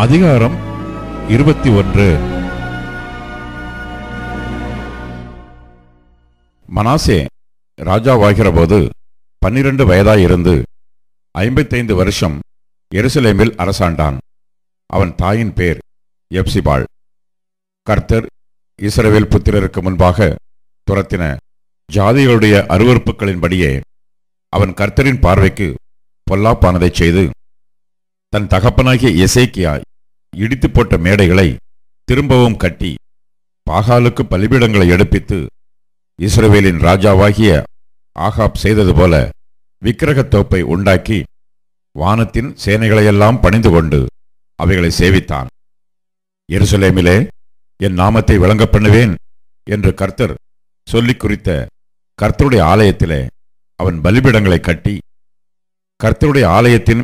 அதிகாரம் 21. மனாசே ராஜாவாகிறபோது 12 வயதாயிருந்து 55 வருஷம் எருசலேமில் அரசாண்டான். அவன் தாயின் பேர் எப்சிபாள். கர்த்தர் இஸ்ரவேல் புத்திரருக்கு முன்பாக துரத்தின ஜாதிகளுடைய அருவருப்புகளின்படியே அவன் கர்த்தரின் பார்வைக்கு பொல்லாப்பானதைச் செய்து தன் தகப்பனாகிய எசேக்கியா இடித்து போட்ட மேடைகளை திரும்பவும் கட்டி பாகாலுக்கு பலிபீடங்களை எடுப்பித்து இஸ்ரவேலின் ராஜாவாகிய ஆகாப் செய்தது போல விக்கிரகத் தோப்பை உண்டாக்கி வானத்தின் சேனைகளையெல்லாம் பணிந்து கொண்டு அவைகளை சேவித்தான். எருசலேமிலே என் நாமத்தை விளங்க பண்ணுவேன் என்று கர்த்தர் சொல்லிக் குறித்த கர்த்தருடைய ஆலயத்திலே அவன் பலிபீடங்களை கட்டி கர்த்தருடைய ஆலயத்தின்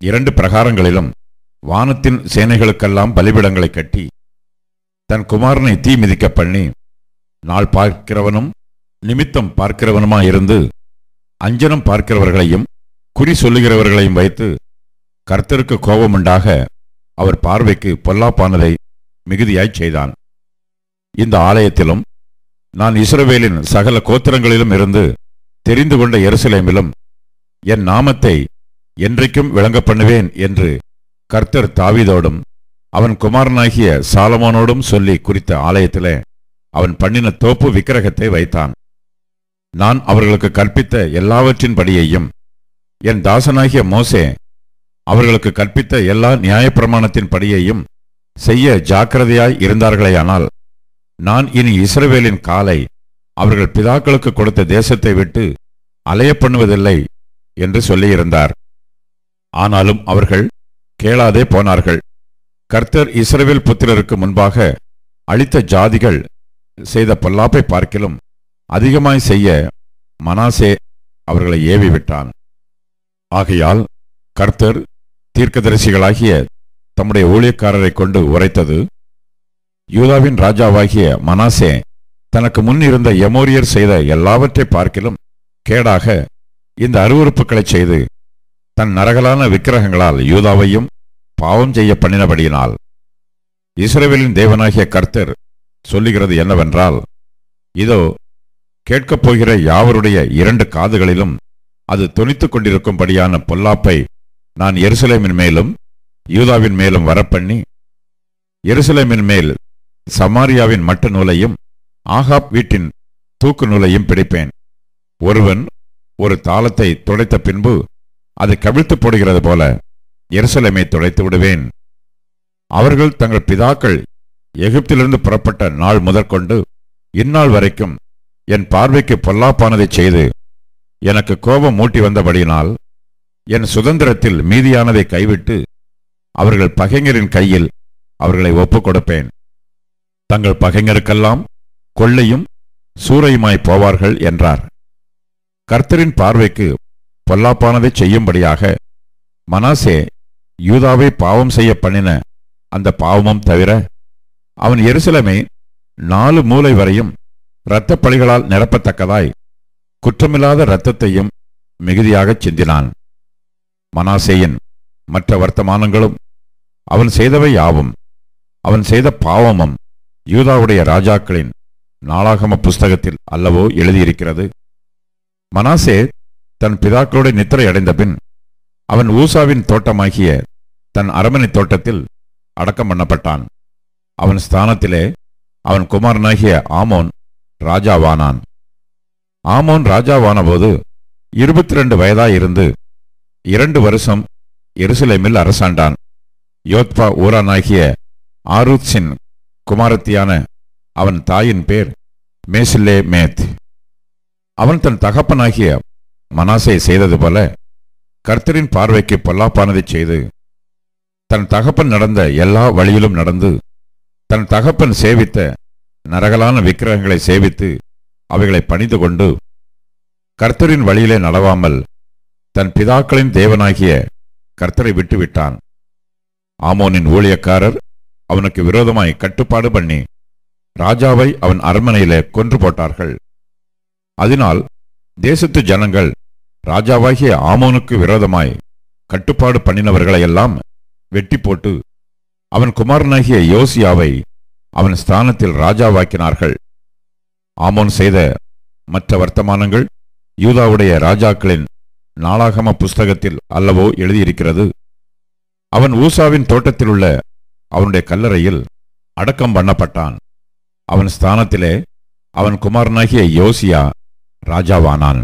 2 பிரகாரங்களிலும் வானத்தின் சேனைகளுக்கெல்லாம் பலிபீடங்களை கட்டி தன் குமாரனை தீ மிதிக்க பண்ணி நாள் பார்க்கிறவனும் நிமித்தம் பார்க்கிறவனுமாயிருந்து அஞ்சனம் பார்க்கிறவர்களையும் குறி சொல்லுகிறவர்களையும் வைத்து கர்த்தருக்கு கோபமுண்டாக அவர் பார்வைக்கு பொல்லாப்பானதை மிகுதியாய் செய்தான். இந்த ஆலயத்திலும் நான் இஸ்ரவேலின் சகல கோத்திரங்களிலும் இருந்து தெரிந்து கொண்ட எருசலேமிலும் என் நாமத்தை என்றைக்கும் விளங்க பண்ணுவேன் என்று கர்த்தர் தாவீதோடும் அவன் குமாரனாகிய சாலமோனோடும் சொல்லி குறித்த ஆலயத்திலே அவன் பண்ணின தோப்பு விக்கிரகத்தை வைத்தான். நான் அவர்களுக்கு கற்பித்த எல்லாவற்றின்படியையும் என் தாசனாகிய மோசே அவர்களுக்கு கற்பித்த எல்லா நியாயப்பிரமாணத்தின் படியையும் செய்ய ஜாக்கிரதையாய் இருந்தார்களேயானால் நான் இனி இஸ்ரவேலின் காலை அவர்கள் பிதாக்களுக்கு கொடுத்த தேசத்தை விட்டு அலைய பண்ணுவதில்லை என்று சொல்லியிருந்தார். ஆனாலும் அவர்கள் கேளாதே போனார்கள். கர்த்தர் இஸ்ரவேல் புத்திரருக்கு முன்பாக அழித்த ஜாதிகள் செய்த பொல்லாப்பை பார்க்கிலும் அதிகமாய் செய்ய மனாசே அவர்களை ஏவி விட்டான். ஆகையால் கர்த்தர் தீர்க்கதரிசிகளாகிய தம்முடைய ஊழியக்காரரை கொண்டு உரைத்தது, யூதாவின் ராஜாவாகிய மனாசே தனக்கு முன் இருந்த எமோரியர் செய்த எல்லாவற்றை பார்க்கிலும் கேடாக இந்த அருவருப்புகளை செய்து தன் நரகலான விக்கிரகங்களால் யூதாவையும் பாவம் செய்ய பண்ணினபடியினால் இஸ்ரவேலின் தேவனாகிய கர்த்தர் சொல்லுகிறது என்னவென்றால், இதோ கேட்கப் போகிற யாவருடைய 2 காதுகளிலும் அது தொனித்துக் கொண்டிருக்கும்படியான பொல்லாப்பை நான் எருசலேமின் மேலும் யூதாவின் மேலும் வரப்பண்ணி எருசலேமின் மேல் சமாரியாவின் மட்ட நூலையும் ஆகாப் வீட்டின் தூக்கு நூலையும் பிடிப்பேன். ஒருவன் ஒரு தாளத்தை துடைத்த பின்பு அதை கவிழ்த்து போடுகிறது போல எருசலேமை துடைத்து விடுவேன். அவர்கள் தங்கள் பிதாக்கள் எகிப்திலிருந்து புறப்பட்ட நாள் முதற்கொண்டு இந்நாள் வரைக்கும் என் பார்வைக்கு பொல்லாப்பானதை செய்து எனக்கு கோபம் மூட்டி வந்தபடியினால் என் சுதந்திரத்தில் மீதியானதை கைவிட்டு அவர்கள் பகைஞரின் கையில் அவர்களை ஒப்புக் கொடுப்பேன். தங்கள் பகைஞருக்கெல்லாம் கொள்ளையும் சூறையுமாய் போவார்கள் என்றார். கர்த்தரின் பார்வைக்கு பொல்லாப்பானதை செய்யும்படியாக மனாசே யூதாவை பாவம் செய்ய பண்ணின அந்த பாவமும் தவிர அவன் எருசலேமை 4 மூலை வரையும் இரத்தப் பழிகளால் நிரப்பத்தக்கதாய் குற்றமில்லாத இரத்தத்தையும் மிகுதியாகச் சிந்தினான். மனாசேயின் மற்ற வர்த்தமானங்களும் அவன் செய்தவை யாவும் அவன் செய்த பாவமும் யூதாவுடைய ராஜாக்களின் நாளாகம புஸ்தகத்தில் அல்லவோ எழுதியிருக்கிறது. மனாசே தன் பிதாக்களோடு நித்திரை அடைந்த பின் அவன் ஊசாவின் தோட்டமாகிய தன் அரமனை தோட்டத்தில் அடக்கம் பண்ணப்பட்டான். அவன் ஸ்தானத்திலே அவன் குமாரனாகிய ஆமோன் ராஜாவானான். ஆமோன் ராஜாவானபோது 22 வயதாயிருந்து 2 வருஷம் எருசலேமில் அரசாண்டான். யோத்பா ஊரானாகிய ஆரூத்சின் குமாரத்தியான அவன் தாயின் பேர் மேசில்லே மேத். அவன் தன் தகப்பனாகிய மனாசே செய்தது போல கர்த்தரின் பார்வைக்கு பொல்லாப்பானதைச் செய்து தன் தகப்பன் நடந்த எல்லா வழியிலும் நடந்து தன் தகப்பன் சேவித்த நரகலான விக்கிரகங்களை சேவித்து அவைகளை பணிந்து கொண்டு கர்த்தரின் வழியிலே நடவாமல் தன் பிதாக்களின் தேவனாகிய கர்த்தரை விட்டுவிட்டான். ஆமோனின் ஊழியக்காரர் அவனுக்கு விரோதமாய் கட்டுப்பாடு பண்ணி ராஜாவை அவன் அரண்மனையிலே கொன்று போட்டார்கள். அதனால் தேசத்து ஜனங்கள் ராஜாவாகிய ஆமோனுக்கு விரோதமாய் கட்டுப்பாடு பண்ணினவர்களையெல்லாம் வெட்டி போட்டு அவன் குமாரனாகிய யோசியாவை அவன் ஸ்தானத்தில் ராஜாவாக்கினார்கள். ஆமோன் செய்த மற்ற வர்த்தமானங்கள் யூதாவுடைய ராஜாக்களின் நாளாகம புஸ்தகத்தில் அல்லவோ எழுதியிருக்கிறது. அவன் ஊசாவின் தோட்டத்தில் உள்ள அவனுடைய கல்லறையில் அடக்கம் பண்ணப்பட்டான். அவன் ஸ்தானத்திலே அவன் குமாரனாகிய யோசியா ராஜாவானான்.